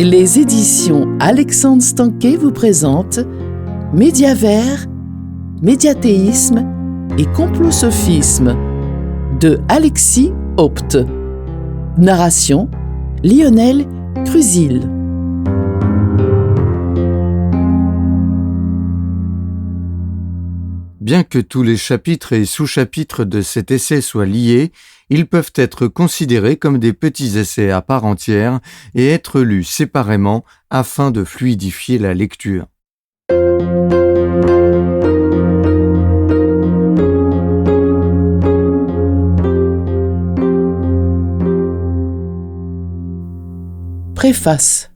Les éditions Alexandre Stanquet vous présentent Médiavers, médiathéisme et complosophisme de Alexis Haupt. Narration Lionel Crusil. Bien que tous les chapitres et sous-chapitres de cet essai soient liés, ils peuvent être considérés comme des petits essais à part entière et être lus séparément afin de fluidifier la lecture. Préface.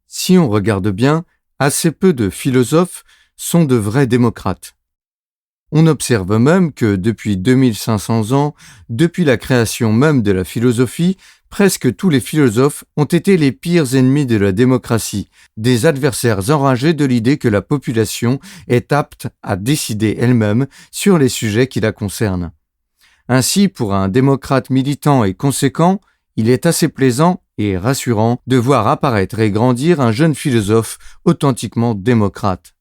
Si on regarde bien, assez peu de philosophes sont de vrais démocrates. On observe même que depuis 2500 ans, depuis la création même de la philosophie, presque tous les philosophes ont été les pires ennemis de la démocratie, des adversaires enragés de l'idée que la population est apte à décider elle-même sur les sujets qui la concernent. Ainsi, pour un démocrate militant et conséquent, il est assez plaisant et rassurant de voir apparaître et grandir un jeune philosophe authentiquement démocrate.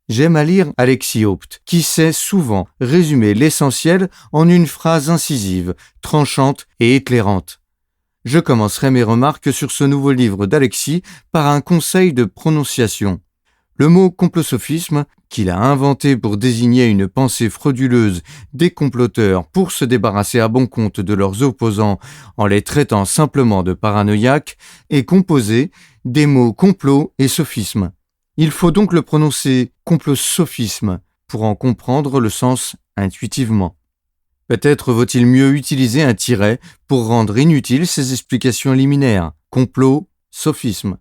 J'aime à lire Alexis Haupt, qui sait souvent résumer l'essentiel en une phrase incisive, tranchante et éclairante. Je commencerai mes remarques sur ce nouveau livre d'Alexis par un conseil de prononciation. Le mot complosophisme, qu'il a inventé pour désigner une pensée frauduleuse des comploteurs pour se débarrasser à bon compte de leurs opposants en les traitant simplement de paranoïaques, est composé des mots complot et sophisme. Il faut donc le prononcer complosophisme pour en comprendre le sens intuitivement. Peut-être vaut-il mieux utiliser un tiret pour rendre inutiles ces explications liminaires. Complot, sophisme.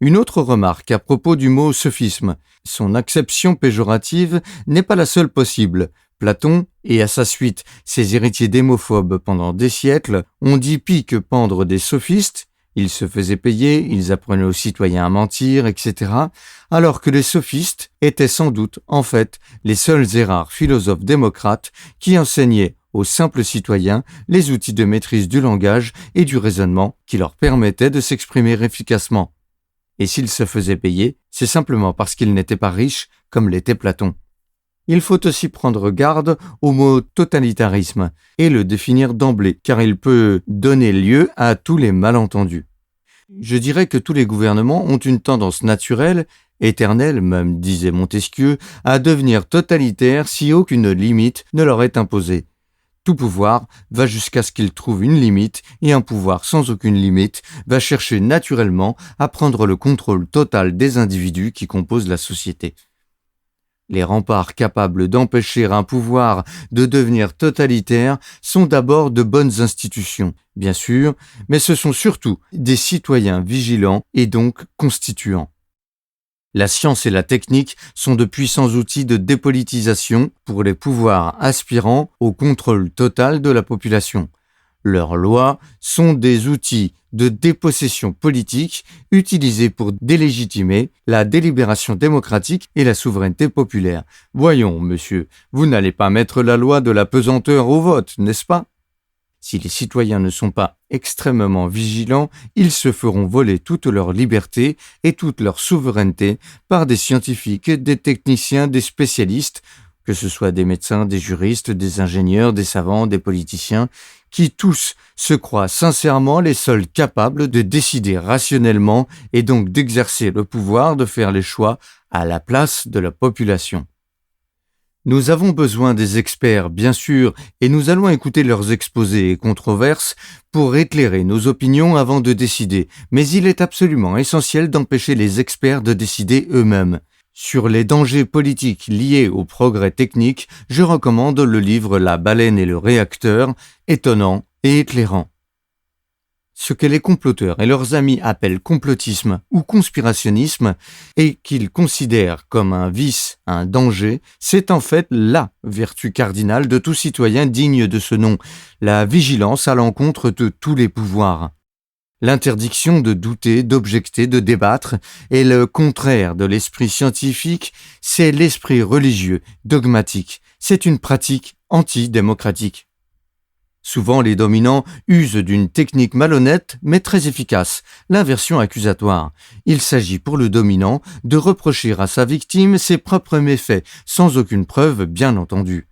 Une autre remarque à propos du mot sophisme. Son acception péjorative n'est pas la seule possible. Platon, et à sa suite ses héritiers démophobes pendant des siècles, ont dit pis que pendre des sophistes. Ils se faisaient payer, ils apprenaient aux citoyens à mentir, etc., alors que les sophistes étaient sans doute, en fait, les seuls et rares philosophes démocrates qui enseignaient aux simples citoyens les outils de maîtrise du langage et du raisonnement qui leur permettaient de s'exprimer efficacement. Et s'ils se faisaient payer, c'est simplement parce qu'ils n'étaient pas riches comme l'était Platon. Il faut aussi prendre garde au mot totalitarisme et le définir d'emblée, car il peut donner lieu à tous les malentendus. Je dirais que tous les gouvernements ont une tendance naturelle, éternelle même, disait Montesquieu, à devenir totalitaires si aucune limite ne leur est imposée. Tout pouvoir va jusqu'à ce qu'il trouve une limite, et un pouvoir sans aucune limite va chercher naturellement à prendre le contrôle total des individus qui composent la société. Les remparts capables d'empêcher un pouvoir de devenir totalitaire sont d'abord de bonnes institutions, bien sûr, mais ce sont surtout des citoyens vigilants et donc constituants. La science et la technique sont de puissants outils de dépolitisation pour les pouvoirs aspirant au contrôle total de la population. Leurs lois sont des outils de dépossession politique utilisés pour délégitimer la délibération démocratique et la souveraineté populaire. Voyons, monsieur, vous n'allez pas mettre la loi de la pesanteur au vote, n'est-ce pas ? Si les citoyens ne sont pas extrêmement vigilants, ils se feront voler toute leur liberté et toute leur souveraineté par des scientifiques, des techniciens, des spécialistes, que ce soit des médecins, des juristes, des ingénieurs, des savants, des politiciens, qui tous se croient sincèrement les seuls capables de décider rationnellement et donc d'exercer le pouvoir de faire les choix à la place de la population. Nous avons besoin des experts, bien sûr, et nous allons écouter leurs exposés et controverses pour éclairer nos opinions avant de décider, mais il est absolument essentiel d'empêcher les experts de décider eux-mêmes. Sur les dangers politiques liés au progrès technique, je recommande le livre La baleine et le réacteur, étonnant et éclairant. Ce que les comploteurs et leurs amis appellent complotisme ou conspirationnisme et qu'ils considèrent comme un vice, un danger, c'est en fait la vertu cardinale de tout citoyen digne de ce nom, la vigilance à l'encontre de tous les pouvoirs. L'interdiction de douter, d'objecter, de débattre est le contraire de l'esprit scientifique, c'est l'esprit religieux, dogmatique, c'est une pratique antidémocratique. Souvent, les dominants usent d'une technique malhonnête mais très efficace, l'inversion accusatoire. Il s'agit pour le dominant de reprocher à sa victime ses propres méfaits, sans aucune preuve, bien entendu.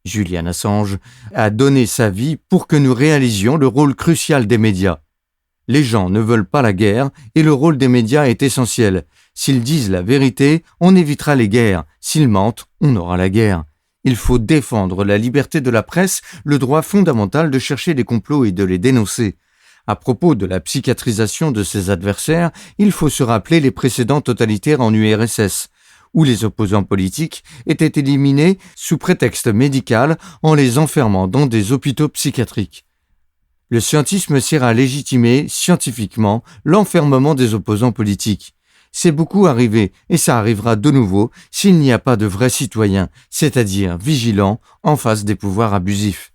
Julian Assange a donné sa vie pour que nous réalisions le rôle crucial des médias. Les gens ne veulent pas la guerre et le rôle des médias est essentiel. S'ils disent la vérité, on évitera les guerres. S'ils mentent, on aura la guerre. Il faut défendre la liberté de la presse, le droit fondamental de chercher les complots et de les dénoncer. À propos de la psychiatrisation de ses adversaires, il faut se rappeler les précédents totalitaires en URSS, où les opposants politiques étaient éliminés sous prétexte médical en les enfermant dans des hôpitaux psychiatriques. Le scientisme sert à légitimer scientifiquement l'enfermement des opposants politiques. C'est beaucoup arrivé et ça arrivera de nouveau s'il n'y a pas de vrais citoyens, c'est-à-dire vigilants en face des pouvoirs abusifs.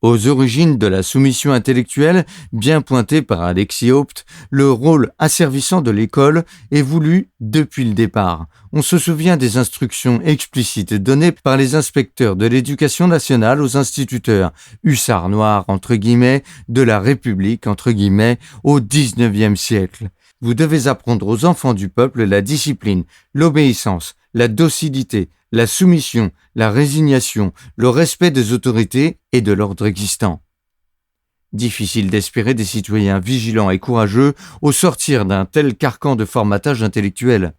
Aux origines de la soumission intellectuelle, bien pointée par Alexis Haupt, le rôle asservissant de l'école est voulu depuis le départ. On se souvient des instructions explicites données par les inspecteurs de l'éducation nationale aux instituteurs, hussards noirs entre guillemets, de la République entre guillemets, au XIXe siècle. Vous devez apprendre aux enfants du peuple la discipline, l'obéissance, la docilité, la soumission, la résignation, le respect des autorités et de l'ordre existant. Difficile d'espérer des citoyens vigilants et courageux au sortir d'un tel carcan de formatage intellectuel.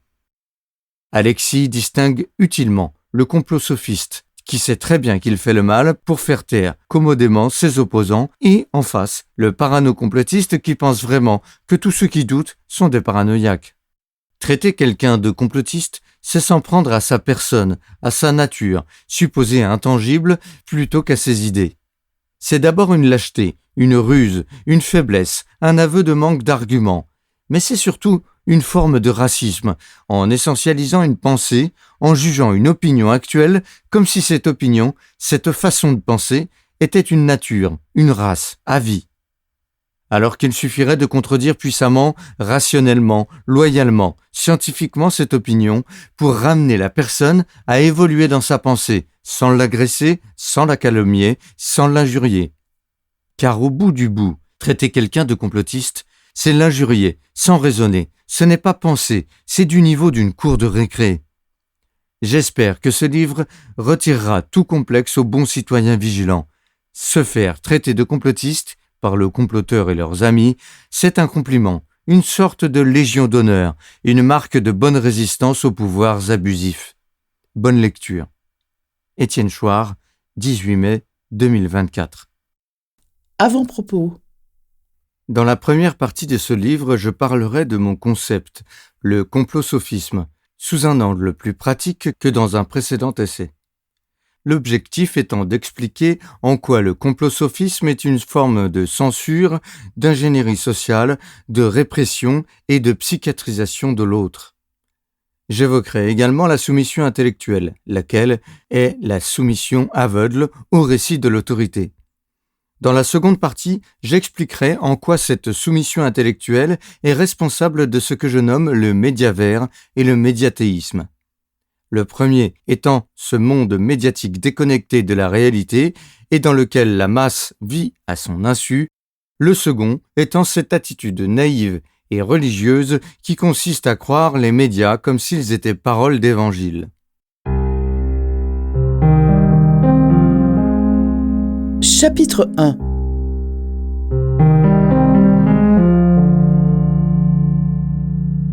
Alexis distingue utilement le complot sophiste, qui sait très bien qu'il fait le mal pour faire taire commodément ses opposants, et en face, le parano-complotiste qui pense vraiment que tous ceux qui doutent sont des paranoïaques. Traiter quelqu'un de complotiste, c'est s'en prendre à sa personne, à sa nature, supposée intangible plutôt qu'à ses idées. C'est d'abord une lâcheté, une ruse, une faiblesse, un aveu de manque d'arguments, mais c'est surtout une forme de racisme, en essentialisant une pensée, en jugeant une opinion actuelle comme si cette opinion, cette façon de penser, était une nature, une race, à vie. Alors qu'il suffirait de contredire puissamment, rationnellement, loyalement, scientifiquement cette opinion pour ramener la personne à évoluer dans sa pensée, sans l'agresser, sans la calomnier, sans l'injurier. Car au bout du bout, traiter quelqu'un de complotiste, c'est l'injurier, sans raisonner. Ce n'est pas penser, c'est du niveau d'une cour de récré. J'espère que ce livre retirera tout complexe aux bons citoyens vigilants. Se faire traiter de complotiste par le comploteur et leurs amis, c'est un compliment, une sorte de légion d'honneur, une marque de bonne résistance aux pouvoirs abusifs. Bonne lecture. Étienne Chouard, 18 mai 2024. Avant-propos. Dans la première partie de ce livre, je parlerai de mon concept, le complosophisme, sous un angle plus pratique que dans un précédent essai. L'objectif étant d'expliquer en quoi le complosophisme est une forme de censure, d'ingénierie sociale, de répression et de psychiatrisation de l'autre. J'évoquerai également la soumission intellectuelle, laquelle est la soumission aveugle au récit de l'autorité. Dans la seconde partie, j'expliquerai en quoi cette soumission intellectuelle est responsable de ce que je nomme le médiavers et le médiatéisme. Le premier étant ce monde médiatique déconnecté de la réalité et dans lequel la masse vit à son insu, le second étant cette attitude naïve et religieuse qui consiste à croire les médias comme s'ils étaient paroles d'évangile. Chapitre 1.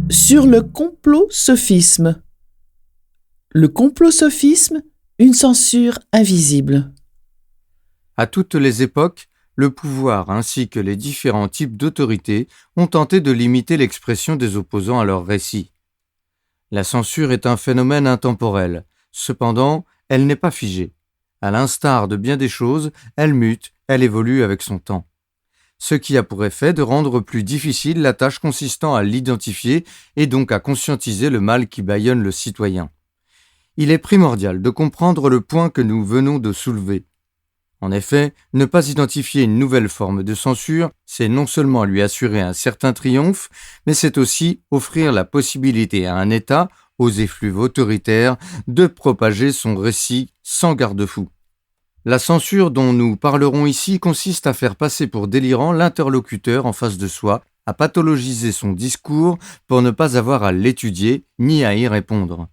Sur le complosophisme. Le complosophisme, une censure invisible. À toutes les époques, le pouvoir ainsi que les différents types d'autorités ont tenté de limiter l'expression des opposants à leurs récits. La censure est un phénomène intemporel. Cependant, elle n'est pas figée. À l'instar de bien des choses, elle mute, elle évolue avec son temps. Ce qui a pour effet de rendre plus difficile la tâche consistant à l'identifier et donc à conscientiser le mal qui bâillonne le citoyen. Il est primordial de comprendre le point que nous venons de soulever. En effet, ne pas identifier une nouvelle forme de censure, c'est non seulement lui assurer un certain triomphe, mais c'est aussi offrir la possibilité à un État, aux effluves autoritaires, de propager son récit sans garde-fou. La censure dont nous parlerons ici consiste à faire passer pour délirant l'interlocuteur en face de soi, à pathologiser son discours pour ne pas avoir à l'étudier ni à y répondre.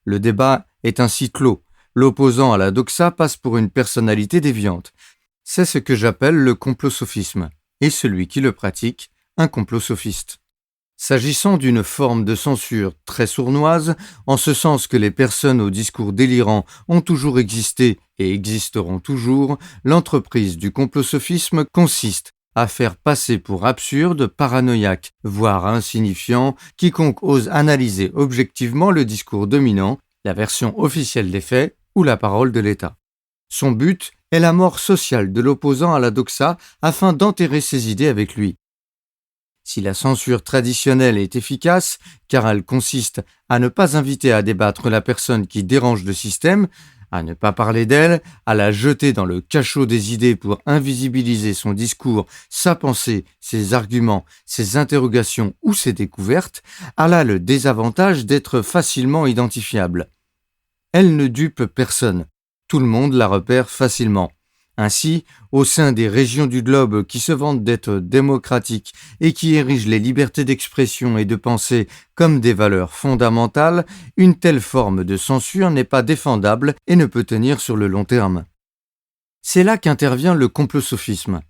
Le débat est ainsi clos. L'opposant à la doxa passe pour une personnalité déviante. C'est ce que j'appelle le complosophisme, et celui qui le pratique, un complosophiste. S'agissant d'une forme de censure très sournoise, en ce sens que les personnes au discours délirant ont toujours existé et existeront toujours, l'entreprise du complosophisme consiste à faire passer pour absurde, paranoïaque, voire insignifiant, quiconque ose analyser objectivement le discours dominant, la version officielle des faits ou la parole de l'État. Son but est la mort sociale de l'opposant à la doxa afin d'enterrer ses idées avec lui. Si la censure traditionnelle est efficace, car elle consiste à ne pas inviter à débattre la personne qui dérange le système, à ne pas parler d'elle, à la jeter dans le cachot des idées pour invisibiliser son discours, sa pensée, ses arguments, ses interrogations ou ses découvertes, elle a le désavantage d'être facilement identifiable. Elle ne dupe personne. Tout le monde la repère facilement. Ainsi, au sein des régions du globe qui se vantent d'être démocratiques et qui érigent les libertés d'expression et de pensée comme des valeurs fondamentales, une telle forme de censure n'est pas défendable et ne peut tenir sur le long terme. C'est là qu'intervient le complosophisme.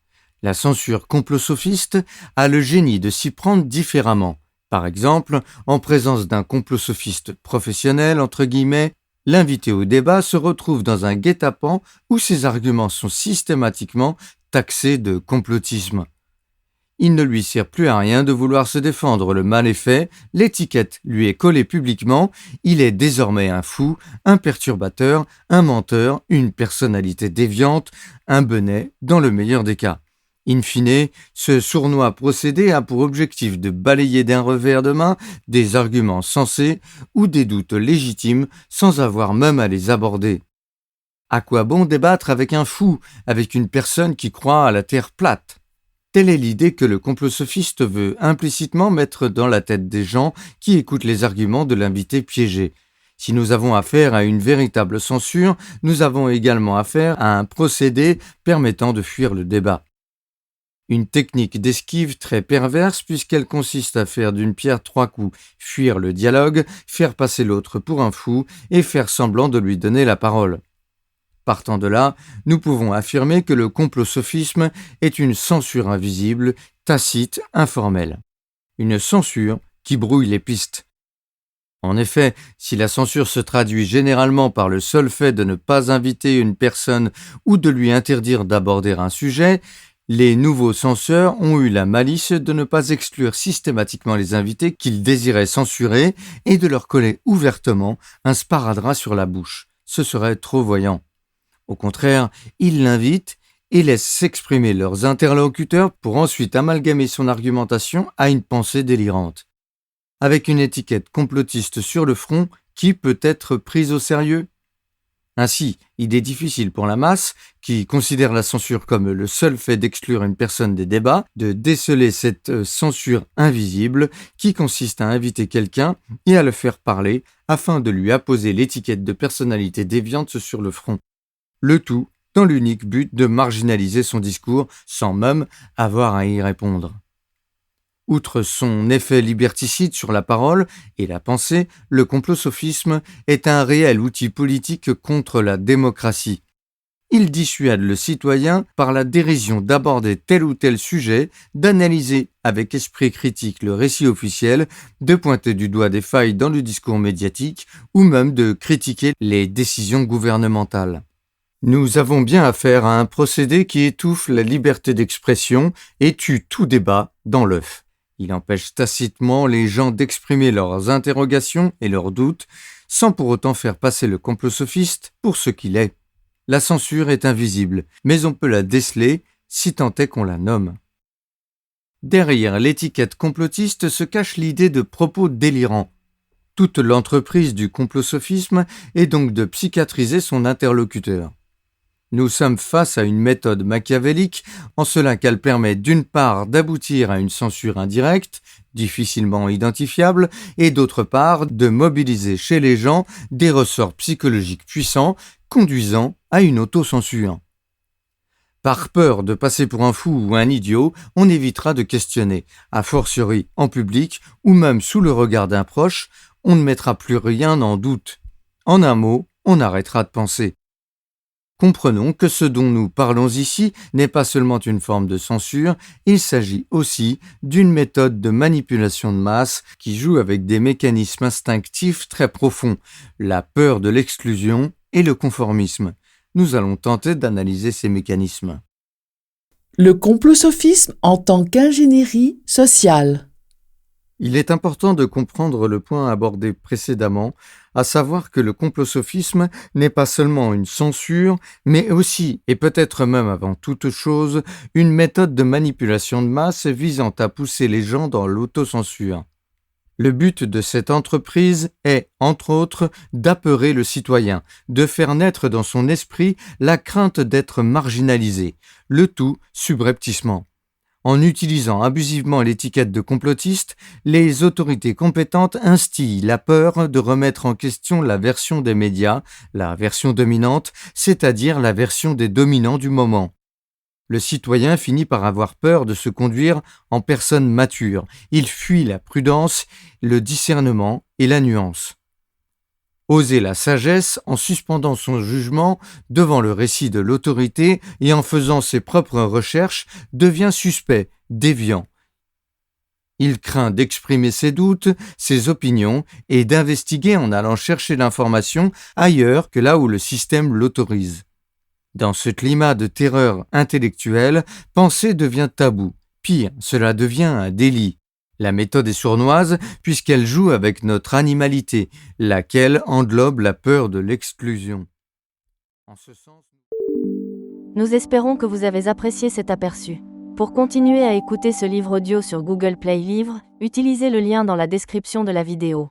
La censure complosophiste a le génie de s'y prendre différemment. Par exemple, en présence d'un complosophiste professionnel, entre guillemets, l'invité au débat se retrouve dans un guet-apens où ses arguments sont systématiquement taxés de complotisme. Il ne lui sert plus à rien de vouloir se défendre, le mal est fait, l'étiquette lui est collée publiquement, il est désormais un fou, un perturbateur, un menteur, une personnalité déviante, un benet dans le meilleur des cas. In fine, ce sournois procédé a pour objectif de balayer d'un revers de main des arguments sensés ou des doutes légitimes sans avoir même à les aborder. À quoi bon débattre avec un fou, avec une personne qui croit à la terre plate ? Telle est l'idée que le complosophiste veut implicitement mettre dans la tête des gens qui écoutent les arguments de l'invité piégé. Si nous avons affaire à une véritable censure, nous avons également affaire à un procédé permettant de fuir le débat. Une technique d'esquive très perverse puisqu'elle consiste à faire d'une pierre trois coups, fuir le dialogue, faire passer l'autre pour un fou et faire semblant de lui donner la parole. Partant de là, nous pouvons affirmer que le complosophisme est une censure invisible, tacite, informelle. Une censure qui brouille les pistes. En effet, si la censure se traduit généralement par le seul fait de ne pas inviter une personne ou de lui interdire d'aborder un sujet, les nouveaux censeurs ont eu la malice de ne pas exclure systématiquement les invités qu'ils désiraient censurer et de leur coller ouvertement un sparadrap sur la bouche. Ce serait trop voyant. Au contraire, ils l'invitent et laissent s'exprimer leurs interlocuteurs pour ensuite amalgamer son argumentation à une pensée délirante. Avec une étiquette complotiste sur le front, qui peut être prise au sérieux ? Ainsi, il est difficile pour la masse, qui considère la censure comme le seul fait d'exclure une personne des débats, de déceler cette censure invisible qui consiste à inviter quelqu'un et à le faire parler afin de lui apposer l'étiquette de personnalité déviante sur le front. Le tout dans l'unique but de marginaliser son discours sans même avoir à y répondre. Outre son effet liberticide sur la parole et la pensée, le complosophisme est un réel outil politique contre la démocratie. Il dissuade le citoyen par la dérision d'aborder tel ou tel sujet, d'analyser avec esprit critique le récit officiel, de pointer du doigt des failles dans le discours médiatique ou même de critiquer les décisions gouvernementales. Nous avons bien affaire à un procédé qui étouffe la liberté d'expression et tue tout débat dans l'œuf. Il empêche tacitement les gens d'exprimer leurs interrogations et leurs doutes, sans pour autant faire passer le complosophiste pour ce qu'il est. La censure est invisible, mais on peut la déceler si tant est qu'on la nomme. Derrière l'étiquette complotiste se cache l'idée de propos délirants. Toute l'entreprise du complosophisme est donc de psychiatriser son interlocuteur. Nous sommes face à une méthode machiavélique en cela qu'elle permet d'une part d'aboutir à une censure indirecte, difficilement identifiable, et d'autre part de mobiliser chez les gens des ressorts psychologiques puissants conduisant à une autocensure. Par peur de passer pour un fou ou un idiot, on évitera de questionner, a fortiori en public ou même sous le regard d'un proche, on ne mettra plus rien en doute. En un mot, on arrêtera de penser. Comprenons que ce dont nous parlons ici n'est pas seulement une forme de censure, il s'agit aussi d'une méthode de manipulation de masse qui joue avec des mécanismes instinctifs très profonds, la peur de l'exclusion et le conformisme. Nous allons tenter d'analyser ces mécanismes. Le complosophisme en tant qu'ingénierie sociale. Il est important de comprendre le point abordé précédemment, à savoir que le complosophisme n'est pas seulement une censure, mais aussi, et peut-être même avant toute chose, une méthode de manipulation de masse visant à pousser les gens dans l'autocensure. Le but de cette entreprise est, entre autres, d'apeurer le citoyen, de faire naître dans son esprit la crainte d'être marginalisé, le tout subrepticement. En utilisant abusivement l'étiquette de complotiste, les autorités compétentes instillent la peur de remettre en question la version des médias, la version dominante, c'est-à-dire la version des dominants du moment. Le citoyen finit par avoir peur de se conduire en personne mature. Il fuit la prudence, le discernement et la nuance. Oser la sagesse en suspendant son jugement devant le récit de l'autorité et en faisant ses propres recherches devient suspect, déviant. Il craint d'exprimer ses doutes, ses opinions et d'investiguer en allant chercher l'information ailleurs que là où le système l'autorise. Dans ce climat de terreur intellectuelle, penser devient tabou. Pire, cela devient un délit. La méthode est sournoise puisqu'elle joue avec notre animalité, laquelle englobe la peur de l'exclusion. En ce sens... Nous espérons que vous avez apprécié cet aperçu. Pour continuer à écouter ce livre audio sur Google Play Livres, utilisez le lien dans la description de la vidéo.